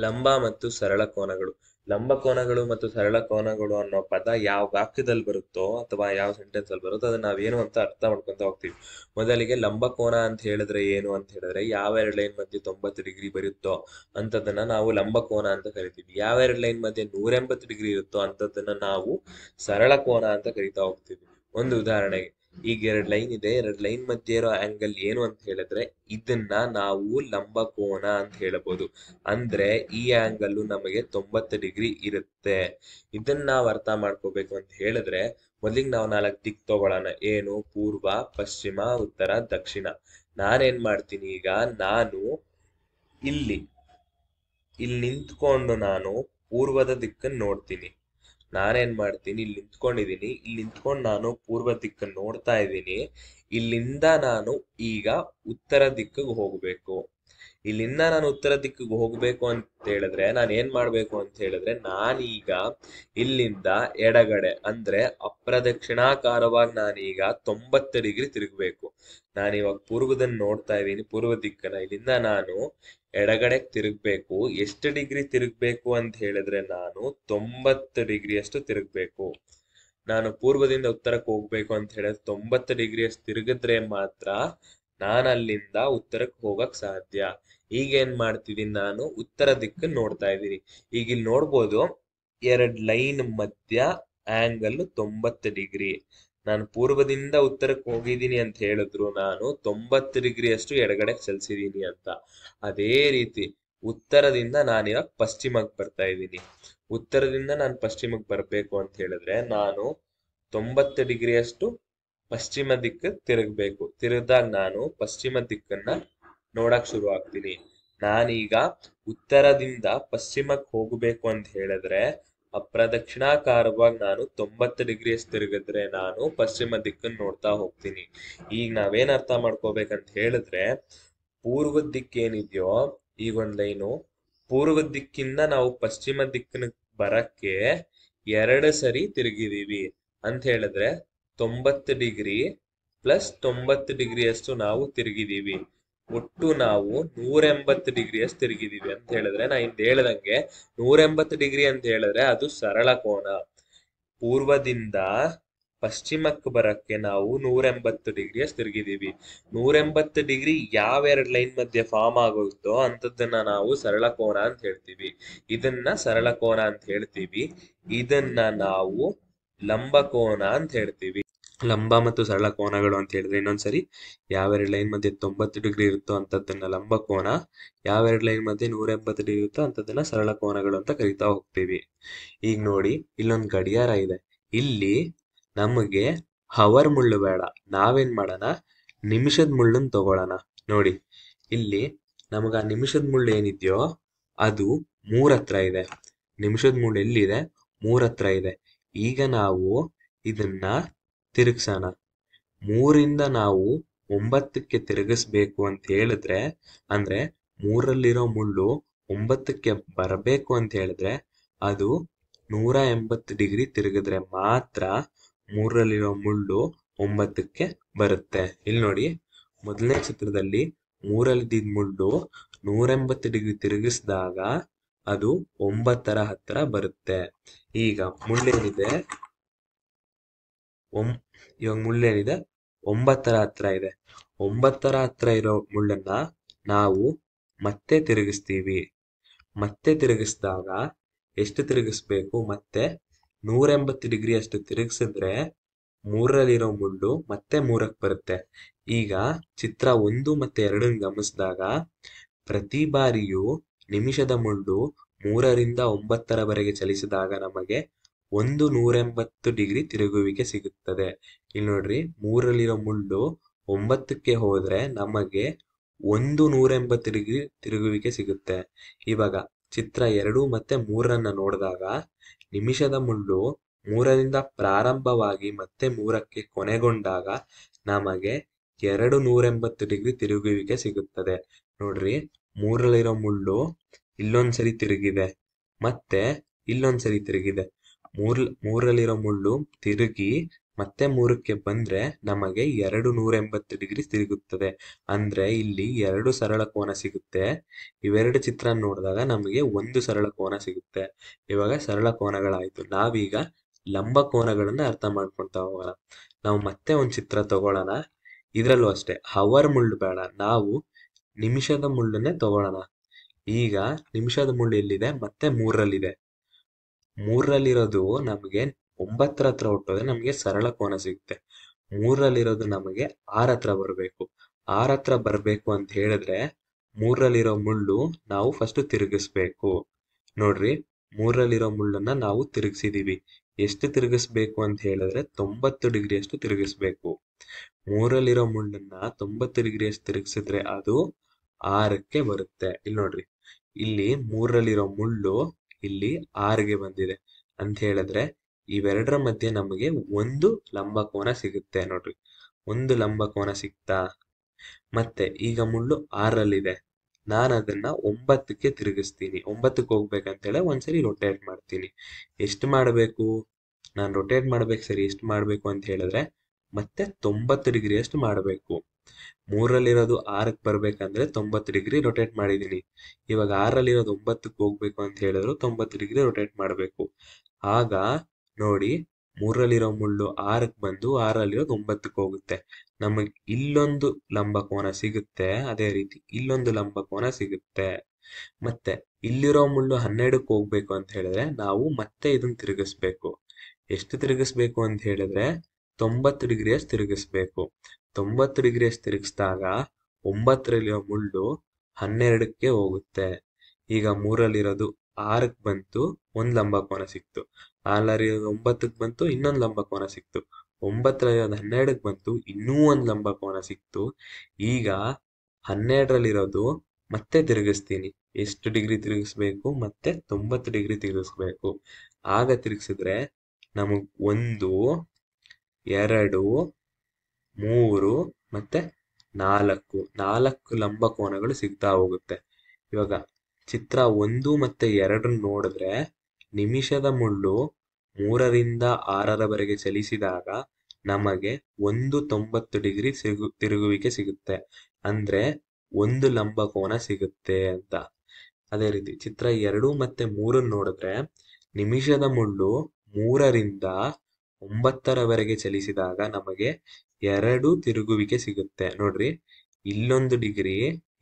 ಲಂಬ ಮತ್ತು ಸರಳ ಕೋನಗಳು. ಲಂಬ ಕೋನಗಳು ಮತ್ತು ಸರಳ ಕೋನಗಳು ಅನ್ನೋ ಪದ ಯಾವ ವಾಕ್ಯದಲ್ಲಿ ಬರುತ್ತೋ ಅಥವಾ ಯಾವ ಸೆಂಟೆನ್ಸ್ ಅಲ್ಲಿ ಬರುತ್ತೋ ಅದನ್ನ ನಾವೇನು ಅಂತ ಅರ್ಥ ಮಾಡ್ಕೊಂತ ಹೋಗ್ತೀವಿ. ಮೊದಲಿಗೆ ಲಂಬ ಕೋನ ಅಂತ ಹೇಳಿದ್ರೆ ಏನು ಅಂತ ಹೇಳಿದ್ರೆ ಯಾವ ಎರಡು ಲೈನ್ ಮಧ್ಯೆ 90 ಡಿಗ್ರಿ ಬರುತ್ತೋ ಅಂತದನ್ನ ನಾವು ಲಂಬ ಕೋನ ಅಂತ ಕರಿತೀವಿ. ಯಾವ ಎರಡು ಲೈನ್ ಮಧ್ಯೆ 180 ಡಿಗ್ರಿ ಇರುತ್ತೋ ಅಂತದನ್ನ ನಾವು ಸರಳ ಕೋನ ಅಂತ ಕರಿತಾ ಹೋಗ್ತೀವಿ. ಒಂದು ಉದಾಹರಣೆಗೆ, ಈಗ ಎರಡು ಲೈನ್ ಇದೆ, ಎರಡು ಲೈನ್ ಮಧ್ಯೆ ಇರೋ ಆಂಗಲ್ ಏನು ಅಂತ ಹೇಳಿದ್ರೆ ಇದನ್ನ ನಾವು ಲಂಬ ಕೋನ ಅಂತ ಹೇಳಬಹುದು. ಅಂದ್ರೆ ಈ ಆಂಗಲ್ ನಮಗೆ 90 ಡಿಗ್ರಿ ಇರುತ್ತೆ. ಇದನ್ನ ನಾವು ಅರ್ಥ ಮಾಡ್ಕೋಬೇಕು ಅಂತ ಹೇಳಿದ್ರೆ ಮೊದಲಿಗೆ ನಾವು 4 ದಿಕ್ಕು ತಗೊಳ್ಳೋಣ. ಏನು? ಪೂರ್ವ, ಪಶ್ಚಿಮ, ಉತ್ತರ, ದಕ್ಷಿಣ. ನಾನೇನ್ ಮಾಡ್ತೀನಿ ಈಗ, ನಾನು ಇಲ್ಲಿ ಇಲ್ಲಿ ನಿಂತ್ಕೊಂಡು ನಾನು ಪೂರ್ವದ ದಿಕ್ಕನ್ನು ನೋಡ್ತೀನಿ. ನಾನೇನ್ ಮಾಡ್ತೀನಿ, ಇಲ್ಲಿ ನಿಂತ್ಕೊಂಡಿದ್ದೀನಿ, ಇಲ್ಲಿ ನಿಂತ್ಕೊಂಡು ನಾನು ಪೂರ್ವ ದಿಕ್ಕನ್ನು ನೋಡ್ತಾ ಇದ್ದೀನಿ. ಇಲ್ಲಿಂದ ನಾನು ಈಗ ಉತ್ತರ ದಿಕ್ಕಿಗೆ ಹೋಗ್ಬೇಕು. ಇಲ್ಲಿಂದ ನಾನು ಉತ್ತರ ದಿಕ್ಕಿಗೆ ಹೋಗ್ಬೇಕು ಅಂತ ಹೇಳಿದ್ರೆ ನಾನು ಏನ್ ಮಾಡ್ಬೇಕು ಅಂತ ಹೇಳಿದ್ರೆ ನಾನೀಗ ಇಲ್ಲಿಂದ ಎಡಗಡೆ ಅಂದ್ರೆ ಅಪ್ರದಕ್ಷಿಣಾಕಾರವಾಗಿ ನಾನೀಗ 90 ಡಿಗ್ರಿ ತಿರುಗಬೇಕು. ನಾನಿವಾಗ ಪೂರ್ವದನ್ನ ನೋಡ್ತಾ ಇದ್ದೀನಿ, ಪೂರ್ವ ದಿಕ್ಕನ್ನ. ಇಲ್ಲಿಂದ ನಾನು ಎಡಗಡೆ ತಿರುಗ್ಬೇಕು. ಎಷ್ಟು ಡಿಗ್ರಿ ತಿರುಗ್ಬೇಕು ಅಂತ ಹೇಳಿದ್ರೆ ನಾನು 90 ಡಿಗ್ರಿಯಷ್ಟು ತಿರುಗ್ಬೇಕು. ನಾನು ಪೂರ್ವದಿಂದ ಉತ್ತರಕ್ಕೆ ಹೋಗ್ಬೇಕು ಅಂತ ಹೇಳಿದ್ರೆ 90 ಡಿಗ್ರಿಯಷ್ಟು ತಿರುಗಿದ್ರೆ ಮಾತ್ರ ನಾನು ಅಲ್ಲಿಂದ ಉತ್ತರಕ್ಕೆ ಹೋಗಕ್ ಸಾಧ್ಯ. ಈಗ ಏನ್ ಮಾಡ್ತಿದ್ದೀನಿ, ನಾನು ಉತ್ತರ ದಿಕ್ಕನ್ನು ನೋಡ್ತಾ ಇದ್ದೀನಿ. ಈಗ ಇಲ್ಲಿ ನೋಡ್ಬೋದು, ಎರಡ್ ಲೈನ್ ಮಧ್ಯ ಆಂಗಲ್ 90 ಡಿಗ್ರಿ. ನಾನು ಪೂರ್ವದಿಂದ ಉತ್ತರಕ್ಕೆ ಹೋಗಿದ್ದೀನಿ ಅಂತ ಹೇಳಿದ್ರು ನಾನು 90 ಡಿಗ್ರಿಯಷ್ಟು ಎಡಗಡೆ ಚಲಿಸಿದೀನಿ ಅಂತ. ಅದೇ ರೀತಿ ಉತ್ತರದಿಂದ ನಾನಿವಾಗ ಪಶ್ಚಿಮಕ್ಕೆ ಬರ್ತಾ ಇದ್ದೀನಿ. ಉತ್ತರದಿಂದ ನಾನು ಪಶ್ಚಿಮಕ್ಕೆ ಬರ್ಬೇಕು ಅಂತ ಹೇಳಿದ್ರೆ ನಾನು 90 ಡಿಗ್ರಿಯಷ್ಟು ಪಶ್ಚಿಮ ದಿಕ್ಕ ತಿರುಗಬೇಕು. ತಿರುಗಿದಾಗ ನಾನು ಪಶ್ಚಿಮ ದಿಕ್ಕನ್ನ ನೋಡಕ್ ಶುರು ಆಗ್ತೀನಿ. ನಾನೀಗ ಉತ್ತರದಿಂದ ಪಶ್ಚಿಮಕ್ಕೆ ಹೋಗಬೇಕು ಅಂತ ಹೇಳಿದ್ರೆ ಅಪ್ರದಕ್ಷಿಣಾಕಾರವಾಗಿ ನಾನು 90 ಡಿಗ್ರಿಯಷ್ಟು ತಿರುಗಿದ್ರೆ ನಾನು ಪಶ್ಚಿಮ ದಿಕ್ಕನ್ನು ನೋಡ್ತಾ ಹೋಗ್ತೀನಿ. ಈಗ ನಾವೇನ್ ಅರ್ಥ ಮಾಡ್ಕೋಬೇಕಂತ ಹೇಳಿದ್ರೆ ಪೂರ್ವದ ದಿಕ್ಕೇನಿದೆಯೋ, ಈಗ ಒಂದ್ ಲೈನು, ಪೂರ್ವದ ದಿಕ್ಕಿಂದ ನಾವು ಪಶ್ಚಿಮ ದಿಕ್ಕನ್ನ ಬರಕ್ಕೆ 2 ಸರಿ ತಿರುಗಿದೀವಿ ಅಂತ ಹೇಳಿದ್ರೆ 90 ಡಿಗ್ರಿ ಪ್ಲಸ್ 90 ಡಿಗ್ರಿಯಷ್ಟು ನಾವು ತಿರುಗಿದೀವಿ. ಒಟ್ಟು ನಾವು 180 ಡಿಗ್ರಿಯಷ್ಟು ತಿರುಗಿದೀವಿ ಅಂತ ಹೇಳಿದ್ರೆ ನಾ ಹಿಂದೆ ಹೇಳ್ದಂಗೆ 180 ಡಿಗ್ರಿ ಅಂತ ಹೇಳಿದ್ರೆ ಅದು ಸರಳ ಕೋನ. ಪೂರ್ವದಿಂದ ಪಶ್ಚಿಮಕ್ಕೆ ಬರಕ್ಕೆ ನಾವು 180 ಡಿಗ್ರಿಯಷ್ಟು ತಿರುಗಿದೀವಿ. 180 ಡಿಗ್ರಿ ಯಾವ ಎರಡು ಲೈನ್ ಮಧ್ಯೆ ಫಾರ್ಮ್ ಆಗುತ್ತೋ ಅಂತದನ್ನ ನಾವು ಸರಳ ಕೋನ ಅಂತ ಹೇಳ್ತೀವಿ. ಇದನ್ನ ಸರಳ ಕೋನ ಅಂತ ಹೇಳ್ತೀವಿ. ಇದನ್ನ ನಾವು ಲಂಬ ಕೋನ ಅಂತ ಹೇಳ್ತೀವಿ. ಲಂಬ ಮತ್ತು ಸರಳ ಕೋನಗಳು ಅಂತ ಹೇಳಿದ್ರೆ ಇನ್ನೊಂದ್ಸರಿ, ಯಾವೆರಡು ಲೈನ್ ಮಧ್ಯೆ 90 ಡಿಗ್ರಿ ಇರುತ್ತೋ ಅಂತದನ್ನ ಲಂಬ ಕೋನ, ಯಾವೆರಡು ಲೈನ್ ಮಧ್ಯೆ 180 ಡಿಗ್ರಿ ಇರುತ್ತೋ ಅಂತದನ್ನ ಸರಳ ಕೋನಗಳು ಅಂತ ಕರಿತಾ ಹೋಗ್ತೀವಿ. ಈಗ ನೋಡಿ, ಇಲ್ಲೊಂದು ಗಡಿಯಾರ ಇದೆ. ಇಲ್ಲಿ ನಮಗೆ ಹವರ್ ಮುಳ್ಳು ಬೇಡ, ನಾವೇನ್ ಮಾಡೋಣ, ನಿಮಿಷದ ಮುಳ್ಳನ್ನು ತಗೊಳ್ಳೋಣ. ನೋಡಿ, ಇಲ್ಲಿ ನಮಗ ನಿಮಿಷದ ಮುಳ್ಳು ಏನಿದೆಯೋ ಅದು 3 ಹತ್ರ ಇದೆ. ನಿಮಿಷದ ಮುಳ್ಳು ಎಲ್ಲಿದೆ? 3 ಹತ್ರ ಇದೆ. ಈಗ ನಾವು ಇದನ್ನ ತಿರುಗ್ಸೋಣ. 3ರಿಂದ ನಾವು 9ಕ್ಕೆ ತಿರುಗಿಸ್ಬೇಕು ಅಂತ ಹೇಳಿದ್ರೆ, ಅಂದ್ರೆ 3ರಲ್ಲಿರೋ ಮುಳ್ಳು 9ಕ್ಕೆ ಬರಬೇಕು ಅಂತ ಹೇಳಿದ್ರೆ ಅದು 180 ಡಿಗ್ರಿ ತಿರುಗಿದ್ರೆ ಮಾತ್ರ 3ರಲ್ಲಿರೋ ಮುಳ್ಳು 9ಕ್ಕೆ ಬರುತ್ತೆ. ಇಲ್ಲಿ ನೋಡಿ, ಮೊದಲನೇ ಚಿತ್ರದಲ್ಲಿ 3ರಲ್ಲಿದ್ದ ಮುಳ್ಳು 180 ಡಿಗ್ರಿ ತಿರುಗಿಸಿದಾಗ ಅದು 9ರ ಹತ್ರ ಬರುತ್ತೆ. ಈಗ ಮುಳ್ಳೇನಿದೆ, ಇವಾಗ ಮುಳ್ಳೇನಿದೆ 9ರ ಹತ್ರ ಇದೆ. 9ರ ಹತ್ರ ಇರೋ ಮುಳ್ಳನ್ನ ನಾವು ಮತ್ತೆ ತಿರುಗಿಸ್ತೀವಿ. ಮತ್ತೆ ತಿರುಗಿಸಿದಾಗ ಎಷ್ಟು ತಿರುಗಿಸ್ಬೇಕು? ಮತ್ತೆ 180 ಡಿಗ್ರಿ ಅಷ್ಟು ತಿರುಗಿಸಿದ್ರೆ 3ರಲ್ಲಿರೋ ಮುಳ್ಳು ಮತ್ತೆ 3ಕ್ಕೆ ಬರುತ್ತೆ. ಈಗ ಚಿತ್ರ 1 ಮತ್ತೆ 2 ಗಮನಿಸಿದಾಗ ಪ್ರತಿ ಬಾರಿಯೂ ನಿಮಿಷದ ಮುಳ್ಳು 3ರಿಂದ 9ರವರೆಗೆ ಚಲಿಸಿದಾಗ ನಮಗೆ 180 ಡಿಗ್ರಿ ತಿರುಗುವಿಕೆ ಸಿಗುತ್ತದೆ. ಇಲ್ಲಿ ನೋಡ್ರಿ, 3ರಲ್ಲಿರೋ ಮುಳ್ಳು 9ಕ್ಕೆ ಹೋದ್ರೆ ನಮಗೆ 180 ಡಿಗ್ರಿ ತಿರುಗುವಿಕೆ ಸಿಗುತ್ತೆ. ಇವಾಗ ಚಿತ್ರ 2 ಮತ್ತೆ 3ರನ್ನ ನೋಡಿದಾಗ ನಿಮಿಷದ ಮುಳ್ಳು 3ರಿಂದ ಪ್ರಾರಂಭವಾಗಿ ಮತ್ತೆ 3ಕ್ಕೆ ಕೊನೆಗೊಂಡಾಗ ನಮಗೆ 180 ಡಿಗ್ರಿ ತಿರುಗುವಿಕೆ ಸಿಗುತ್ತದೆ. ನೋಡ್ರಿ, 3ರಲ್ಲಿರೋ ಮುಳ್ಳು ಇಲ್ಲೊಂದ್ಸರಿ ತಿರುಗಿದೆ, ಮತ್ತೆ ಇಲ್ಲೊಂದ್ಸರಿ ತಿರುಗಿದೆ. 3ರಲ್ಲಿರೋ ಮುಳ್ಳು ತಿರುಗಿ ಮತ್ತೆ 3ಕ್ಕೆ ಬಂದ್ರೆ ನಮಗೆ 280 ಡಿಗ್ರಿ ತಿರುಗುತ್ತದೆ. ಅಂದ್ರೆ ಇಲ್ಲಿ 2 ಸರಳ ಕೋನ ಸಿಗುತ್ತೆ. ಇವೆರಡು ಚಿತ್ರ ನೋಡಿದಾಗ ನಮಗೆ ಒಂದು ಸರಳ ಕೋನ ಸಿಗುತ್ತೆ. ಇವಾಗ ಸರಳ ಕೋನಗಳಾಯ್ತು. ನಾವೀಗ ಲಂಬ ಕೋನಗಳನ್ನ ಅರ್ಥ ಮಾಡ್ಕೊಳ್ತಾ ಹೋಗೋಣ. ನಾವು ಮತ್ತೆ ಒಂದು ಚಿತ್ರ ತಗೊಳ್ಳೋಣ. ಇದ್ರಲ್ಲೂ ಅಷ್ಟೇ ಹವರ್ ಮುಳ್ಳು ಬೇಡ, ನಾವು ನಿಮಿಷದ ಮುಳ್ಳನ್ನೇ ತಗೊಳ್ಳೋಣ. ಈಗ ನಿಮಿಷದ ಮುಳ್ಳು ಎಲ್ಲಿದೆ? ಮತ್ತೆ 3ರಲ್ಲಿದೆ. 3ರಲ್ಲಿರೋದು ನಮಗೆ 9ರ ಹತ್ರ ಹೊಟ್ಟೋದ್ರೆ ನಮಗೆ ಸರಳ ಕೋನ ಸಿಗುತ್ತೆ. 3ರಲ್ಲಿರೋದು ನಮಗೆ 6 ಹತ್ರ ಬರಬೇಕು. 6 ಹತ್ರ ಬರಬೇಕು ಅಂತ ಹೇಳಿದ್ರೆ 3ರಲ್ಲಿರೋ ಮುಳ್ಳು ನಾವು ಫಸ್ಟ್ ತಿರುಗಿಸ್ಬೇಕು. ನೋಡ್ರಿ, 3ರಲ್ಲಿರೋ ಮುಳ್ಳನ್ನ ನಾವು ತಿರುಗಿಸಿದೀವಿ. ಎಷ್ಟು ತಿರುಗಿಸ್ಬೇಕು ಅಂತ ಹೇಳಿದ್ರೆ 90 ಡಿಗ್ರಿ ಅಷ್ಟು ತಿರುಗಿಸ್ಬೇಕು. 3ರಲ್ಲಿರೋ ಮುಳ್ಳನ್ನ 90 ಡಿಗ್ರಿ ಅಷ್ಟು ತಿರುಗಿಸಿದ್ರೆ ಅದು 6ಕ್ಕೆ ಬರುತ್ತೆ. ಇಲ್ಲಿ ನೋಡ್ರಿ, ಇಲ್ಲಿ 3ರಲ್ಲಿರೋ ಮುಳ್ಳು ಇಲ್ಲಿ 6ಗೆ ಬಂದಿದೆ ಅಂತ ಹೇಳಿದ್ರೆ ಇವೆರಡರ ಮಧ್ಯೆ ನಮಗೆ ಒಂದು ಲಂಬ ಕೋನ ಸಿಗುತ್ತೆ. ನೋಡ್ರಿ, ಒಂದು ಲಂಬ ಕೋನ ಸಿಗ್ತಾ. ಮತ್ತೆ ಈಗ ಮುಳ್ಳು 6ರಲ್ಲಿದೆ, ನಾನು ಅದನ್ನ 9ಕ್ಕೆ ತಿರುಗಿಸ್ತೀನಿ. 9ಕ್ಕೆ ಹೋಗ್ಬೇಕಂತ ಹೇಳಿ ಒಂದ್ಸರಿ ರೊಟೇಟ್ ಮಾಡ್ತೀನಿ. ಎಷ್ಟು ಮಾಡಬೇಕು? ನಾನು ರೊಟೇಟ್ ಮಾಡ್ಬೇಕು. ಸರಿ, ಎಷ್ಟು ಮಾಡಬೇಕು ಅಂತ ಹೇಳಿದ್ರೆ ಮತ್ತೆ 90 ಡಿಗ್ರಿ ಅಷ್ಟು ಮಾಡಬೇಕು. 3ರಲ್ಲಿರೋದು 6ಕ್ಕೆ ಬರ್ಬೇಕಂದ್ರೆ 90 ಡಿಗ್ರಿ ರೊಟೇಟ್ ಮಾಡಿದೀನಿ. ಇವಾಗ 6ರಲ್ಲಿರೋದು 9ಕ್ಕೆ ಹೋಗ್ಬೇಕು ಅಂತ ಹೇಳಿದ್ರು 90 ಡಿಗ್ರಿ ರೊಟೇಟ್ ಮಾಡಬೇಕು. ಆಗ ನೋಡಿ, 3ರಲ್ಲಿರೋ ಮುಳ್ಳು 6ಕ್ಕೆ ಬಂದು 6ರಲ್ಲಿರೋದು 9ಕ್ಕೆ ಹೋಗುತ್ತೆ. ನಮಗೆ ಇಲ್ಲೊಂದು ಲಂಬ ಕೋನ ಸಿಗುತ್ತೆ. ಅದೇ ರೀತಿ ಇಲ್ಲೊಂದು ಲಂಬ ಕೋನ ಸಿಗುತ್ತೆ. ಮತ್ತೆ ಇಲ್ಲಿರೋ ಮುಳ್ಳು 12ಕ್ಕೆ ಹೋಗ್ಬೇಕು ಅಂತ ಹೇಳಿದ್ರೆ ನಾವು ಮತ್ತೆ ಇದನ್ನ ತಿರುಗಿಸ್ಬೇಕು. ಎಷ್ಟು ತಿರುಗಿಸ್ಬೇಕು ಅಂತ ಹೇಳಿದ್ರೆ 90 ಡಿಗ್ರಿ ಅಷ್ಟು ತಿರುಗಿಸ್ಬೇಕು. 90 ಡಿಗ್ರಿ ಅಷ್ಟು ತಿರುಗಿಸಿದಾಗ 9ರಲ್ಲಿರೋ ಮುಳ್ಳು 12ಕ್ಕೆ ಹೋಗುತ್ತೆ. ಈಗ 3ರಲ್ಲಿರೋದು 6ಕ್ಕೆ ಬಂತು, ಒಂದು ಲಂಬ ಕೋನ ಸಿಕ್ತು. 6ರಲ್ಲಿರೋದು 9ಕ್ಕೆ ಬಂತು, ಇನ್ನೊಂದು ಲಂಬ ಕೋನ ಸಿಕ್ತು. 9ರಲ್ಲಿರೋದು 12ಕ್ಕೆ ಬಂತು, ಇನ್ನೂ ಒಂದು ಲಂಬ ಕೋನ ಸಿಕ್ತು. ಈಗ 12ರಲ್ಲಿರೋದು ಮತ್ತೆ ತಿರುಗಿಸ್ತೀನಿ. ಎಷ್ಟು ಡಿಗ್ರಿ ತಿರುಗಿಸ್ಬೇಕು? ಮತ್ತೆ 90 ಡಿಗ್ರಿ ತಿರುಗಿಸ್ಬೇಕು. ಆಗ ತಿರುಗಿಸಿದ್ರೆ ನಮಗ್ 1, 2, 3 ಮತ್ತೆ 4 ಲಂಬ ಕೋನಗಳು ಸಿಗ್ತಾ ಹೋಗುತ್ತೆ. ಇವಾಗ ಚಿತ್ರ 1 ಮತ್ತೆ 2 ನೋಡಿದ್ರೆ ನಿಮಿಷದ ಮುಳ್ಳು 3ರಿಂದ 6ರವರೆಗೆ ಚಲಿಸಿದಾಗ ನಮಗೆ 90 ಡಿಗ್ರಿ ತಿರುಗುವಿಕೆ ಸಿಗುತ್ತೆ. ಅಂದ್ರೆ ಒಂದು ಲಂಬ ಕೋನ ಸಿಗುತ್ತೆ ಅಂತ. ಅದೇ ರೀತಿ ಚಿತ್ರ 2 ಮತ್ತೆ 3 ನೋಡಿದ್ರೆ ನಿಮಿಷದ ಮುಳ್ಳು 3ರಿಂದ 9ರವರೆಗೆ ಚಲಿಸಿದಾಗ ನಮಗೆ 2 ತಿರುಗುವಿಕೆ ಸಿಗುತ್ತೆ. ನೋಡ್ರಿ, ಇಲ್ಲೊಂದು ಡಿಗ್ರಿ,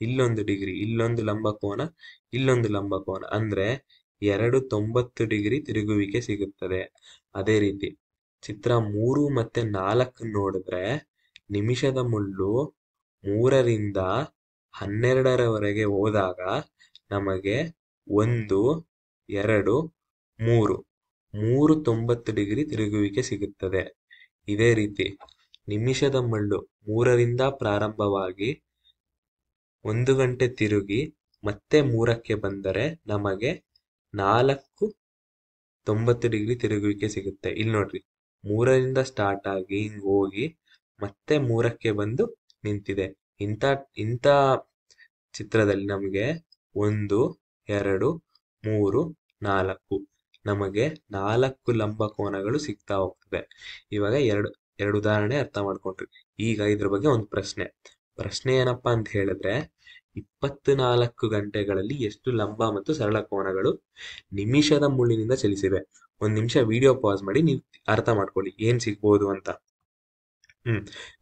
ಇಲ್ಲೊಂದು ಡಿಗ್ರಿ, ಇಲ್ಲೊಂದು ಲಂಬ ಕೋನ, ಇಲ್ಲೊಂದು ಲಂಬ ಕೋನ, ಅಂದ್ರೆ 90 ಡಿಗ್ರಿ ತಿರುಗುವಿಕೆ ಸಿಗುತ್ತದೆ. ಅದೇ ರೀತಿ ಚಿತ್ರ 3 ಮತ್ತೆ 4 ನೋಡಿದ್ರೆ ನಿಮಿಷದ ಮುಳ್ಳು 3ರಿಂದ 12ರವರೆಗೆ ಹೋದಾಗ ನಮಗೆ 1, 2, 3 90 ಡಿಗ್ರಿ ತಿರುಗುವಿಕೆ ಸಿಗುತ್ತದೆ. ಇದೇ ರೀತಿ ನಿಮಿಷದ ಮುಳ್ಳು 3ರಿಂದ ಪ್ರಾರಂಭವಾಗಿ 1 ಗಂಟೆ ತಿರುಗಿ ಮತ್ತೆ 3ಕ್ಕೆ ಬಂದರೆ ನಮಗೆ 90 ಡಿಗ್ರಿ ತಿರುಗುವಿಕೆ ಸಿಗುತ್ತೆ. ಇಲ್ಲಿ ನೋಡ್ರಿ, 3ರಿಂದ ಸ್ಟಾರ್ಟ್ ಆಗಿ ಹಿಂಗ್ ಹೋಗಿ ಮತ್ತೆ 3ಕ್ಕೆ ಬಂದು ನಿಂತಿದೆ. ಇಂಥ ಚಿತ್ರದಲ್ಲಿ ನಮಗೆ 1, 2, 3, 4 ನಮಗೆ 4 ಲಂಬ ಕೋನಗಳು ಸಿಗ್ತಾ ಹೋಗ್ತದೆ. ಇವಾಗ ಎರಡು ಉದಾಹರಣೆ ಅರ್ಥ ಮಾಡ್ಕೊಂಡ್ರಿ. ಈಗ ಇದ್ರ ಬಗ್ಗೆ ಒಂದು ಪ್ರಶ್ನೆ ಏನಪ್ಪಾ ಅಂತ ಹೇಳಿದ್ರೆ 24 ಗಂಟೆಗಳಲ್ಲಿ ಎಷ್ಟು ಲಂಬ ಮತ್ತು ಸರಳ ಕೋನಗಳು ನಿಮಿಷದ ಮುಳ್ಳಿನಿಂದ ಚಲಿಸಿವೆ? 1 ನಿಮಿಷ ವಿಡಿಯೋ ಪಾಸ್ ಮಾಡಿ ನೀವು ಅರ್ಥ ಮಾಡ್ಕೊಳ್ಳಿ ಏನ್ ಸಿಗ್ಬೋದು ಅಂತ.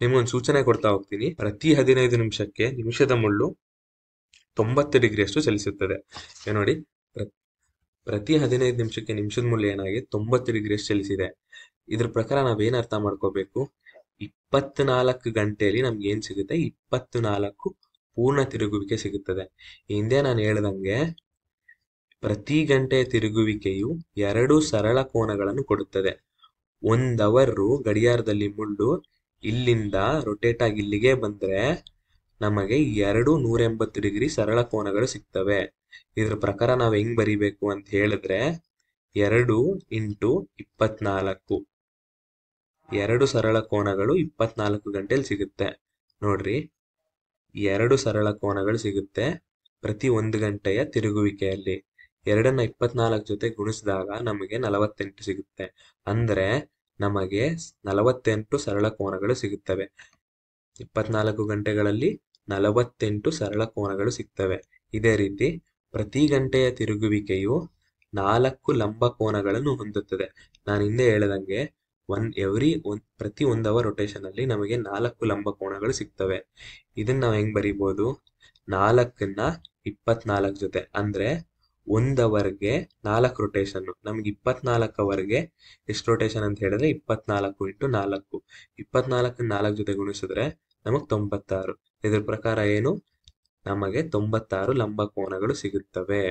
ನಿಮ್ಗೊಂದು ಸೂಚನೆ ಕೊಡ್ತಾ ಹೋಗ್ತೀನಿ. ಪ್ರತಿ 15 ನಿಮಿಷಕ್ಕೆ ನಿಮಿಷದ ಮುಳ್ಳು 90 ಡಿಗ್ರಿ ಅಷ್ಟು ಚಲಿಸುತ್ತದೆ. ನೋಡಿ, ಪ್ರತಿ 15 ನಿಮಿಷಕ್ಕೆ ನಿಮಿಷದ ಮುಳ್ಳು ಏನಾಗಿ 90 ಡಿಗ್ರಿ ಅಷ್ಟು ಚಲಿಸಿದೆ. ಇದ್ರ ಪ್ರಕಾರ ನಾವೇನ್ ಅರ್ಥ ಮಾಡ್ಕೋಬೇಕು? 24 ಗಂಟೆಯಲ್ಲಿ ನಮ್ಗೆ ಏನ್ ಸಿಗುತ್ತೆ? 24 ಪೂರ್ಣ ತಿರುಗುವಿಕೆ ಸಿಗುತ್ತದೆ. ಹಿಂದೆ ನಾನು ಹೇಳ್ದಂಗೆ ಪ್ರತಿ ಗಂಟೆಯ ತಿರುಗುವಿಕೆಯು 2 ಸರಳ ಕೋನಗಳನ್ನು ಕೊಡುತ್ತದೆ. 1 ಅವರು ಗಡಿಯಾರದಲ್ಲಿ ಮುಳ್ಳು ಇಲ್ಲಿಂದ ರೊಟೇಟ್ ಆಗಿ ಇಲ್ಲಿಗೆ ಬಂದ್ರೆ ನಮಗೆ 180 ಡಿಗ್ರಿ ಸರಳ ಕೋನಗಳು ಸಿಗ್ತವೆ. ಇದ್ರ ಪ್ರಕಾರ ನಾವ್ ಹೆಂಗ್ ಬರಿಬೇಕು ಅಂತ ಹೇಳಿದ್ರೆ 2 × 24 2 ಸರಳ ಕೋನಗಳು 24 ಗಂಟೆಲಿ ಸಿಗುತ್ತೆ. ನೋಡ್ರಿ, 2 ಸರಳ ಕೋನಗಳು ಸಿಗುತ್ತೆ ಪ್ರತಿ 1 ಗಂಟೆಯ ತಿರುಗುವಿಕೆಯಲ್ಲಿ. 2ನ್ನ 24 ಜೊತೆ ಗುಣಿಸಿದಾಗ ನಮಗೆ 48 ಸಿಗುತ್ತೆ. ಅಂದ್ರೆ ನಮಗೆ 48 ಸರಳ ಕೋನಗಳು ಸಿಗುತ್ತವೆ. 24 ಗಂಟೆಗಳಲ್ಲಿ 48 ಸರಳ ಕೋನಗಳು ಸಿಗ್ತವೆ. ಇದೇ ರೀತಿ ಪ್ರತಿ ಗಂಟೆಯ ತಿರುಗುವಿಕೆಯು 4 ಲಂಬ ಕೋನಗಳನ್ನು ಹೊಂದುತ್ತದೆ. ನಾನು ಹಿಂದೆ ಹೇಳದಂಗೆ ಪ್ರತಿ 1 ಅವರ್ ರೊಟೇಷನ್ ಅಲ್ಲಿ ನಮಗೆ 4 ಲಂಬ ಕೋನಗಳು ಸಿಗ್ತವೆ. ಇದನ್ನ ನಾವು ಹೆಂಗ್ ಬರಿಬಹುದು? 4ನ್ನ 24 ಜೊತೆ, ಅಂದ್ರೆ 1 ಅವರ್ಗೆ 4 ರೊಟೇಷನ್. ನಮ್ಗೆ 24 ಅವರ್ಗೆ ಎಷ್ಟು ರೊಟೇಷನ್ ಅಂತ ಹೇಳಿದ್ರೆ 24 ಇಂಟು 4. 24 4 ಜೊತೆ ಗುಣಿಸಿದ್ರೆ ನಮಗ್ 96. ಇದ್ರ ಪ್ರಕಾರ ಏನು? ನಮಗೆ 96 ಲಂಬ ಕೋನಗಳು ಸಿಗುತ್ತವೆ.